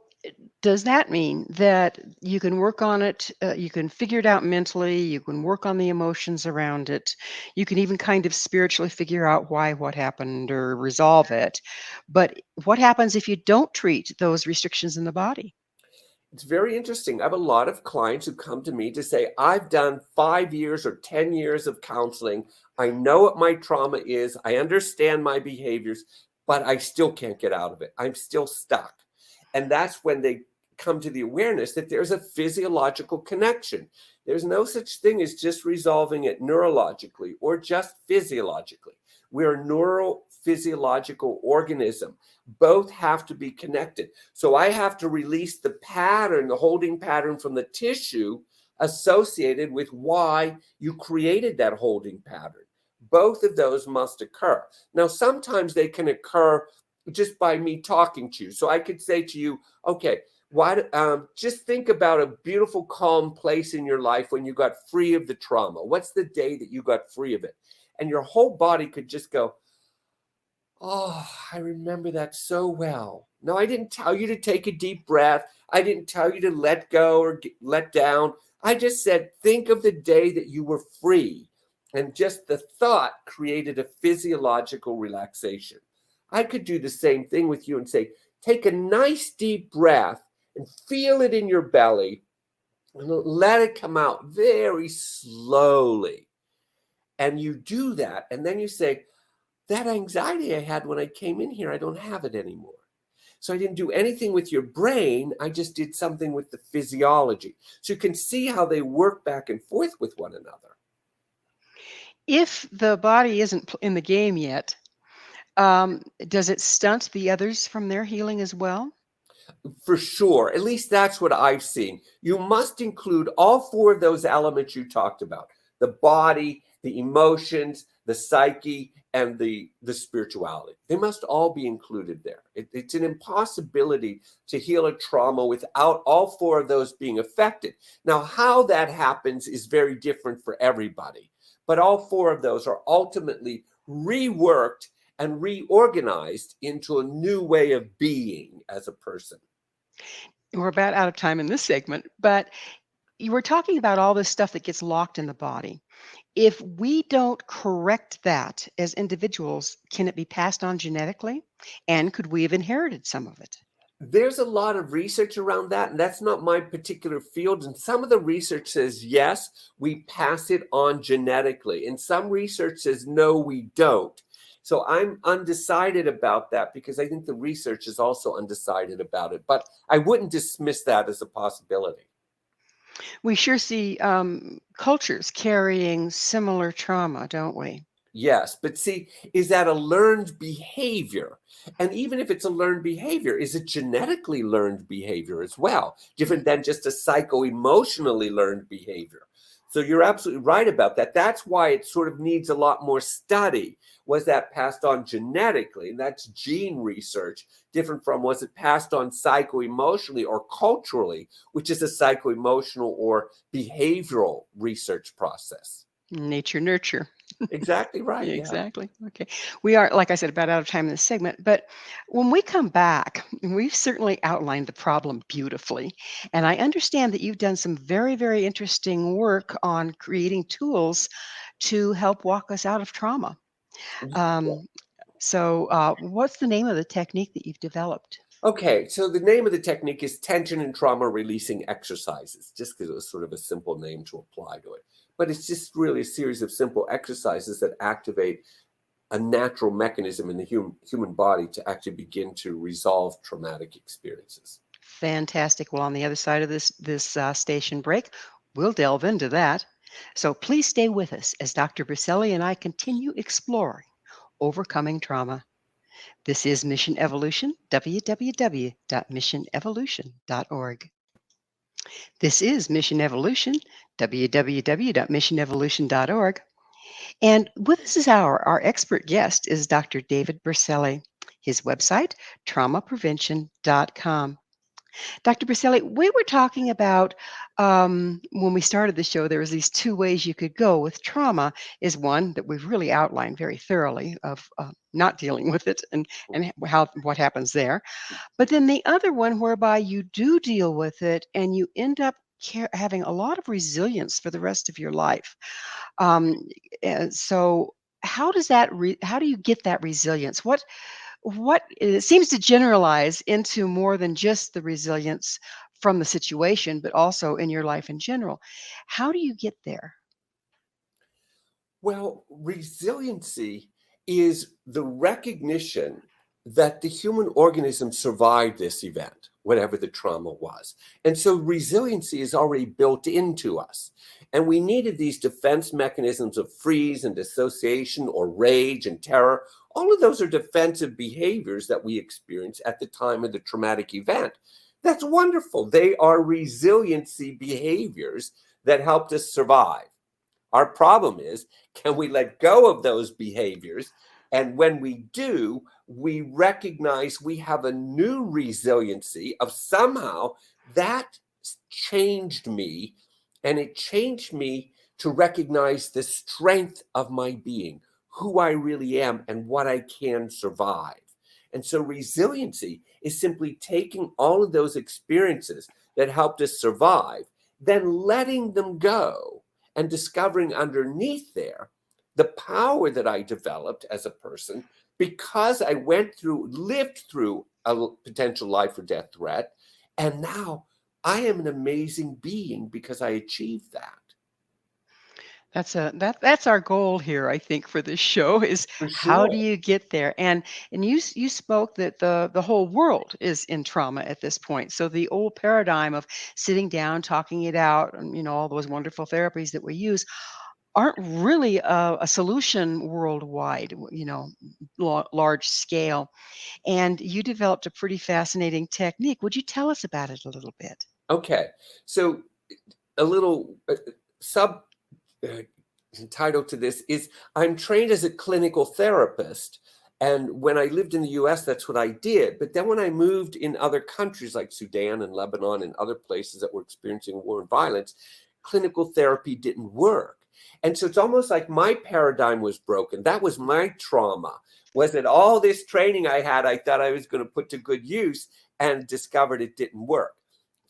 Does that mean that you can work on it, you can figure it out mentally, you can work on the emotions around it, you can even kind of spiritually figure out why what happened or resolve it, but what happens if you don't treat those restrictions in the body? It's very interesting. I have a lot of clients who come to me to say, I've done 5 years or 10 years of counseling. I know what my trauma is. I understand my behaviors, but I still can't get out of it. I'm still stuck. And that's when they come to the awareness that there's a physiological connection. There's no such thing as just resolving it neurologically or just physiologically. We're a neurophysiological organism. Both have to be connected. So I have to release the pattern, the holding pattern from the tissue associated with why you created that holding pattern. Both of those must occur. Now, sometimes they can occur just by me talking to you. So I could say to you, okay, just think about a beautiful, calm place in your life when you got free of the trauma. What's the day that you got free of it? And your whole body could just go, oh, I remember that so well. No, I didn't tell you to take a deep breath. I didn't tell you to let go or let down. I just said, think of the day that you were free. And just the thought created a physiological relaxation. I could do the same thing with you and say, take a nice deep breath and feel it in your belly and let it come out very slowly. And you do that. And then you say, that anxiety I had when I came in here, I don't have it anymore. So I didn't do anything with your brain. I just did something with the physiology. So you can see how they work back and forth with one another. If the body isn't in the game yet, does it stunt the others from their healing as well? For sure. At least that's what I've seen. You must include all four of those elements you talked about: the body, the emotions, the psyche, and the spirituality. They must all be included there. It's an impossibility to heal a trauma without all four of those being affected. Now, how that happens is very different for everybody, but all four of those are ultimately reworked and reorganized into a new way of being as a person. We're about out of time in this segment, but you were talking about all this stuff that gets locked in the body. If we don't correct that as individuals, can it be passed on genetically? And could we have inherited some of it? There's a lot of research around that, and that's not my particular field. And some of the research says, yes, we pass it on genetically. And some research says, no, we don't. So I'm undecided about that because I think the research is also undecided about it. But I wouldn't dismiss that as a possibility. We sure see cultures carrying similar trauma, don't we? Yes, but see, is that a learned behavior? And even if it's a learned behavior, is it genetically learned behavior as well? Different than just a psycho-emotionally learned behavior. So you're absolutely right about that. That's why it sort of needs a lot more study. Was that passed on genetically? And that's gene research, different from was it passed on psycho-emotionally or culturally, which is a psycho-emotional or behavioral research process. Nature, nurture. Exactly right. Yeah, Yeah. exactly. Okay. We are, like I said, about out of time in this segment. But when we come back, we've certainly outlined the problem beautifully. And I understand that you've done some very, very interesting work on creating tools to help walk us out of trauma. Um, so, what's the name of the technique that you've developed? Okay, so the name of the technique is tension and trauma releasing exercises, just because it was sort of a simple name to apply to it. But it's just really a series of simple exercises that activate a natural mechanism in the human body to actually begin to resolve traumatic experiences. Fantastic. Well, on the other side of this station break, we'll delve into that. So please stay with us as Dr. Berceli and I continue exploring overcoming trauma. This is Mission Evolution, www.missionevolution.org. This is Mission Evolution, www.missionevolution.org. And with us this hour, our expert guest is Dr. David Berceli. His website, traumaprevention.com. Dr. Berceli, we were talking about when we started the show, there was these two ways you could go with trauma. Is one that we've really outlined very thoroughly of not dealing with it and how what happens there. But then the other one whereby you do deal with it and you end up having a lot of resilience for the rest of your life. Um, so how does that how do you get that resilience? What it seems to generalize into more than just the resilience from the situation, but also in your life in general. How do you get there? Well, resiliency is the recognition that the human organism survived this event, whatever the trauma was. And so resiliency is already built into us. And we needed these defense mechanisms of freeze and dissociation or rage and terror. All of those are defensive behaviors that we experience at the time of the traumatic event. That's wonderful. They are resiliency behaviors that helped us survive. Our problem is, can we let go of those behaviors? And when we do, we recognize we have a new resiliency of somehow that changed me. And it changed me to recognize the strength of my being, who I really am, and what I can survive. And so resiliency is simply taking all of those experiences that helped us survive, then letting them go and discovering underneath there the power that I developed as a person because I lived through a potential life or death threat. And now I am an amazing being because I achieved that. That's our goal here, I think, for this show is For how do sure. you get there? And you spoke that the whole world is in trauma at this point. So the old paradigm of sitting down, talking it out, and all those wonderful therapies that we use aren't really a solution worldwide, large scale. And you developed a pretty fascinating technique. Would you tell us about it a little bit? Okay. So a little sub uh, title to this is I'm trained as a clinical therapist. And when I lived in the US, that's what I did. But then when I moved in other countries like Sudan and Lebanon and other places that were experiencing war and violence, clinical therapy didn't work. And so it's almost like my paradigm was broken. That was my trauma. Was that all this training I had, I thought I was going to put to good use and discovered it didn't work.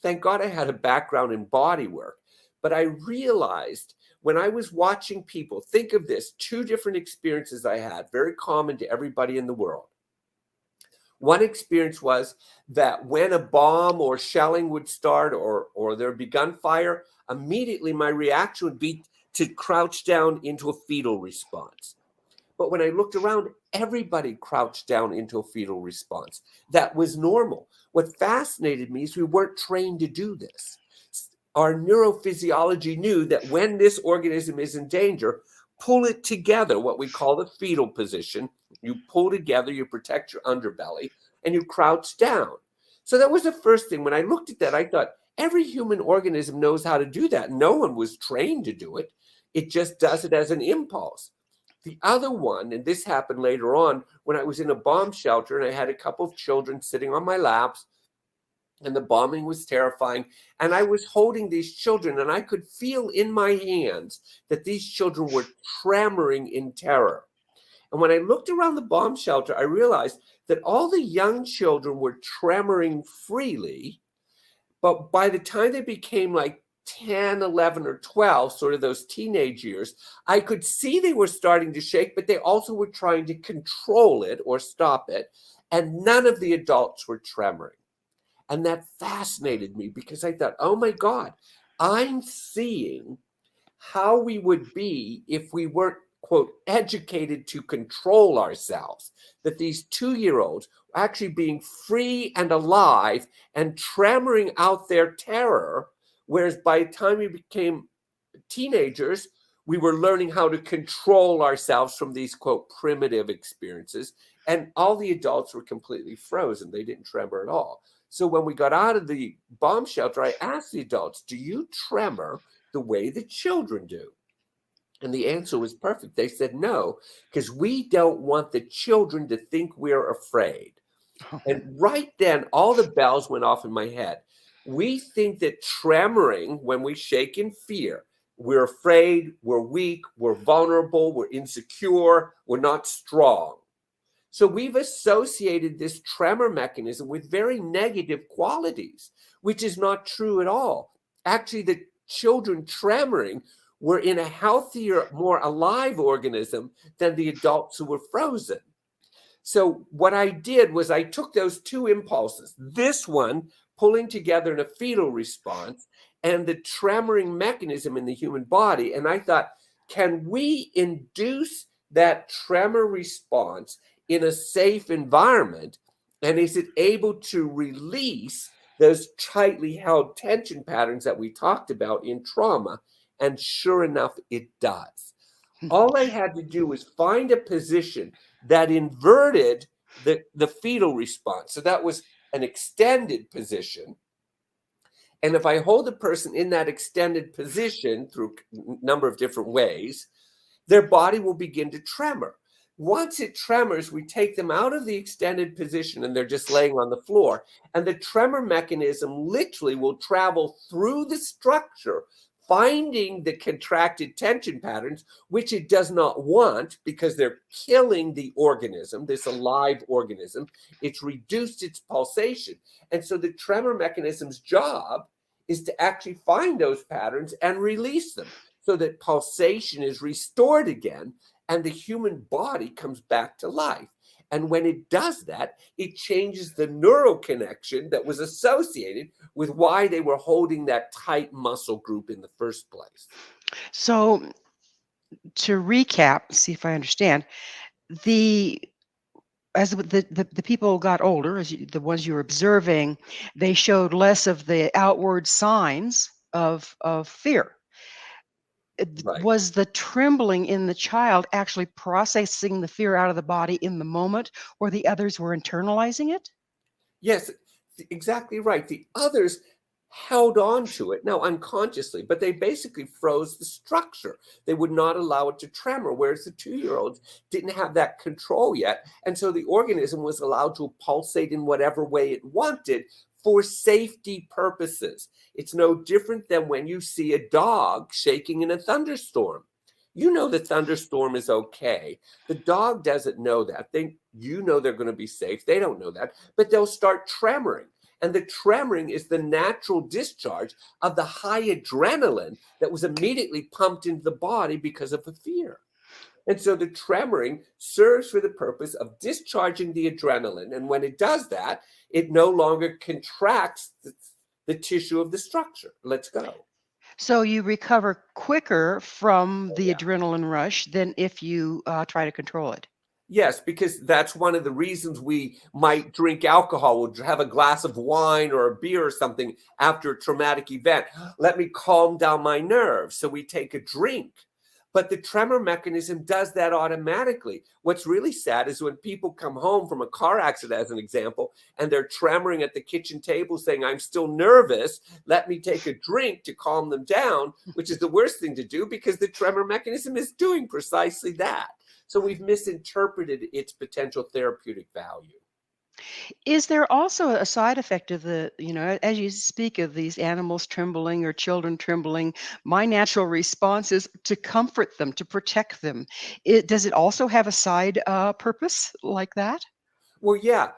Thank God I had a background in body work. But I realized when I was watching people, think of this, two different experiences I had, very common to everybody in the world. One experience was that when a bomb or shelling would start or there'd be gunfire, immediately my reaction would be to crouch down into a fetal response. But when I looked around, everybody crouched down into a fetal response. That was normal. What fascinated me is we weren't trained to do this. Our neurophysiology knew that when this organism is in danger, pull it together, what we call the fetal position. You pull together, you protect your underbelly, and you crouch down. So that was the first thing. When I looked at that, I thought every human organism knows how to do that. No one was trained to do it. It just does it as an impulse. The other one, and this happened later on when I was in a bomb shelter and I had a couple of children sitting on my laps and the bombing was terrifying. And I was holding these children and I could feel in my hands that these children were tremoring in terror. And when I looked around the bomb shelter, I realized that all the young children were tremoring freely. But by the time they became like 10, 11, or 12, sort of those teenage years, I could see they were starting to shake, but they also were trying to control it or stop it. And none of the adults were tremoring. And that fascinated me because I thought, oh my God, I'm seeing how we would be if we weren't, quote, educated to control ourselves. That these 2-year-olds were actually being free and alive and tremoring out their terror. Whereas by the time we became teenagers, we were learning how to control ourselves from these, quote, primitive experiences. And all the adults were completely frozen. They didn't tremor at all. So when we got out of the bomb shelter, I asked the adults, do you tremor the way the children do? And the answer was perfect. They said no, because we don't want the children to think we're afraid. And right then, all the bells went off in my head. We think that tremoring, when we shake in fear, we're afraid, we're weak, we're vulnerable, we're insecure, we're not strong. So we've associated this tremor mechanism with very negative qualities, which is not true at all. Actually, the children tremoring were in a healthier, more alive organism than the adults who were frozen. So what I did was I took those two impulses, this one pulling together in a fetal response and the tremoring mechanism in the human body. And I thought, can we induce that tremor response in a safe environment? And is it able to release those tightly held tension patterns that we talked about in trauma? And sure enough, it does. All I had to do was find a position that inverted the fetal response. So that was an extended position. And if I hold a person in that extended position through a number of different ways, their body will begin to tremor. Once it tremors, we take them out of the extended position and they're just laying on the floor. And the tremor mechanism literally will travel through the structure, finding the contracted tension patterns, which it does not want because they're killing the organism, this alive organism. It's reduced its pulsation. And so the tremor mechanism's job is to actually find those patterns and release them so that pulsation is restored again and the human body comes back to life. And when it does that, it changes the neural connection that was associated with why they were holding that tight muscle group in the first place. So to recap, see if I understand, as the people got older, the ones you were observing, they showed less of the outward signs of fear. Right. Was the trembling in the child actually processing the fear out of the body in the moment, or the others were internalizing it? Yes, exactly right. The others held on to it, now unconsciously, but they basically froze the structure. They would not allow it to tremor, whereas the 2-year-olds didn't have that control yet. And so the organism was allowed to pulsate in whatever way it wanted for safety purposes. It's no different than when you see a dog shaking in a thunderstorm. You know the thunderstorm is okay. The dog doesn't know that. You know they're going to be safe. They don't know that, but they'll start tremoring. And the tremoring is the natural discharge of the high adrenaline that was immediately pumped into the body because of the fear. And so the tremoring serves for the purpose of discharging the adrenaline. And when it does that, it no longer contracts the tissue of the structure. Let's go. So you recover quicker from Oh, the yeah. adrenaline rush than if you try to control it. Yes, because that's one of the reasons we might drink alcohol. We'll have a glass of wine or a beer or something after a traumatic event. Let me calm down my nerves. So we take a drink. But the tremor mechanism does that automatically. What's really sad is when people come home from a car accident, as an example, and they're tremoring at the kitchen table saying, I'm still nervous. Let me take a drink to calm them down, which is the worst thing to do because the tremor mechanism is doing precisely that. So we've misinterpreted its potential therapeutic value. Is there also a side effect of as you speak of these animals trembling or children trembling, my natural response is to comfort them, to protect them. Does it also have a side purpose like that? Well, yeah,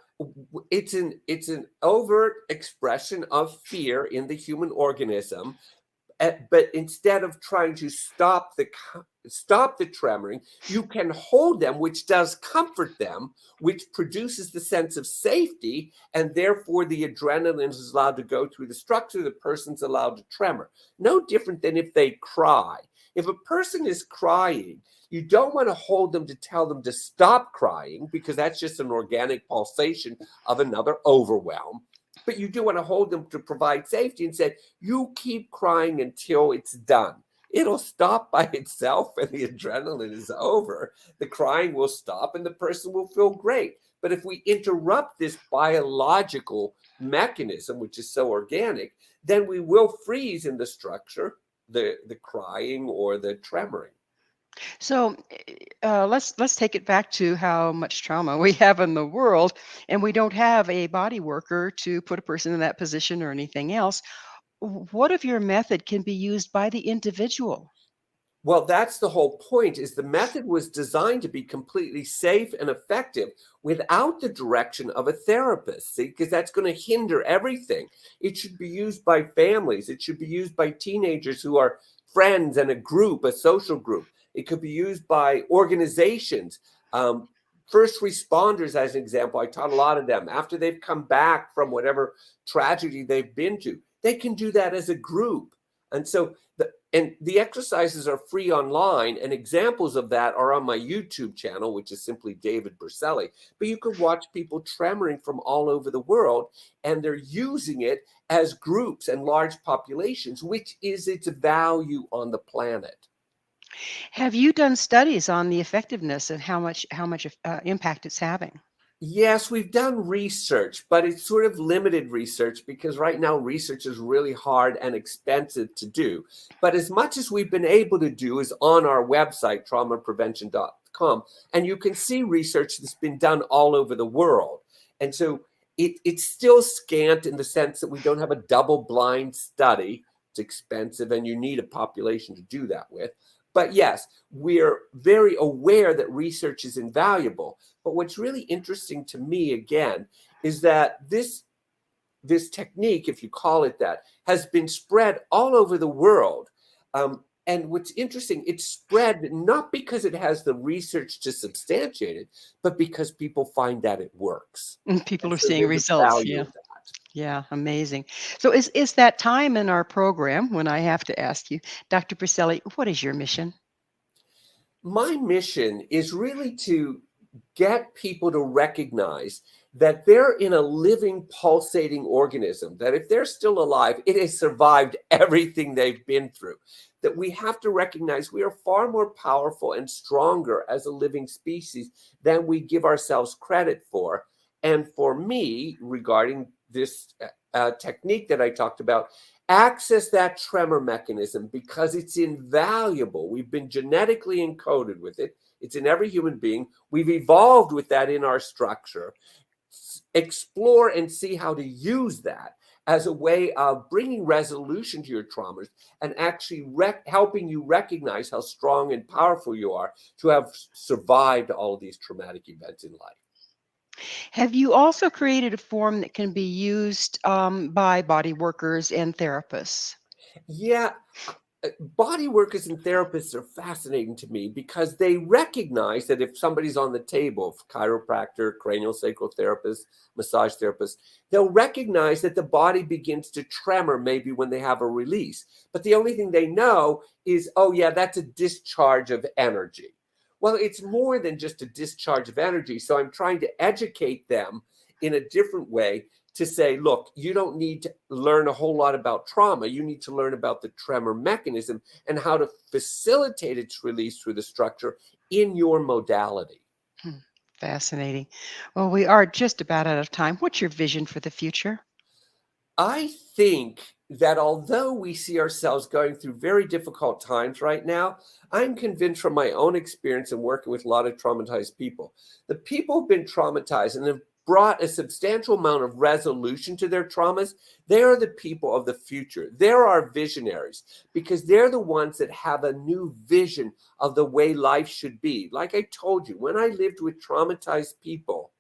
it's an overt expression of fear in the human organism. But instead of trying to stop the tremoring, you can hold them, which does comfort them, which produces the sense of safety, and therefore the adrenaline is allowed to go through the structure. The person's allowed to tremor. No different than if they cry. If a person is crying, you don't want to hold them to tell them to stop crying because that's just an organic pulsation of another overwhelm. But you do want to hold them to provide safety and say, you keep crying until it's done. It'll stop by itself when the adrenaline is over. The crying will stop and the person will feel great. But if we interrupt this biological mechanism, which is so organic, then we will freeze in the structure, the crying or the tremoring. So let's take it back to how much trauma we have in the world, and we don't have a body worker to put a person in that position or anything else. What if your method can be used by the individual? Well, that's the whole point, is the method was designed to be completely safe and effective without the direction of a therapist, see, because that's going to hinder everything. It should be used by families. It should be used by teenagers who are friends and a group, a social group. It could be used by organizations. First responders, as an example, I taught a lot of them. After they've come back from whatever tragedy they've been to, they can do that as a group. And so the exercises are free online, and examples of that are on my YouTube channel, which is simply David Berceli. But you could watch people tremoring from all over the world, and they're using it as groups and large populations, which is its value on the planet. Have you done studies on the effectiveness and how much impact it's having? Yes, we've done research, but it's sort of limited research because right now research is really hard and expensive to do. But as much as we've been able to do is on our website, traumaprevention.com, and you can see research that's been done all over the world. And so it's still scant in the sense that we don't have a double-blind study. It's expensive, and you need a population to do that with. But yes, we're very aware that research is invaluable. But what's really interesting to me, again, is that this technique, if you call it that, has been spread all over the world. And what's interesting, it's spread not because it has the research to substantiate it, but because people find that it works. And And people are so seeing there's a results. value Yeah. of that. Yeah, amazing. So is that time in our program when I have to ask you, Dr. Priscelli, what is your mission? My mission is really to get people to recognize that they're in a living, pulsating organism, that if they're still alive, it has survived everything they've been through. That we have to recognize we are far more powerful and stronger as a living species than we give ourselves credit for. And for me, regarding this technique that I talked about, access that tremor mechanism because it's invaluable. We've been genetically encoded with it. It's in every human being. We've evolved with that in our structure. Explore and see how to use that as a way of bringing resolution to your traumas and actually helping you recognize how strong and powerful you are to have survived all of these traumatic events in life. Have you also created a form that can be used by body workers and therapists? Yeah, body workers and therapists are fascinating to me because they recognize that if somebody's on the table, chiropractor, cranial sacral therapist, massage therapist, they'll recognize that the body begins to tremor maybe when they have a release. But the only thing they know is, oh, yeah, that's a discharge of energy. Well, it's more than just a discharge of energy. So I'm trying to educate them in a different way to say, look, you don't need to learn a whole lot about trauma. You need to learn about the tremor mechanism and how to facilitate its release through the structure in your modality. Hmm, fascinating. Well, we are just about out of time. What's your vision for the future? I think that although we see ourselves going through very difficult times right now, I'm convinced from my own experience in working with a lot of traumatized people, the people who've been traumatized and have brought a substantial amount of resolution to their traumas, they are the people of the future. They're our visionaries because they're the ones that have a new vision of the way life should be. Like I told you, when I lived with traumatized people,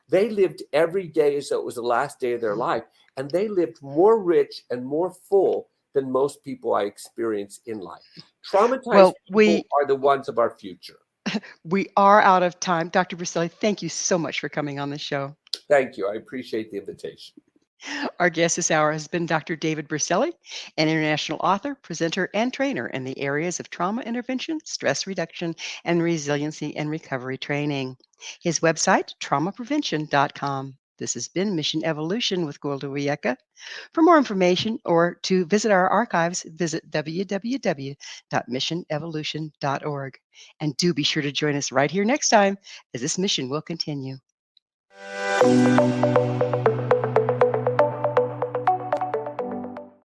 they lived every day as though it was the last day of their life, and they lived more rich and more full than most people I experience in life. Traumatized Well, people are the ones of our future. we are out of time. Dr. Briselli, thank you so much for coming on the show. Thank you. I appreciate the invitation. Our guest this hour has been Dr. David Briselli, an international author, presenter, and trainer in the areas of trauma intervention, stress reduction, and resiliency and recovery training. His website, traumaprevention.com. This has been Mission Evolution with Gwilda Wiyaka. For more information or to visit our archives, visit www.missionevolution.org. And do be sure to join us right here next time as this mission will continue.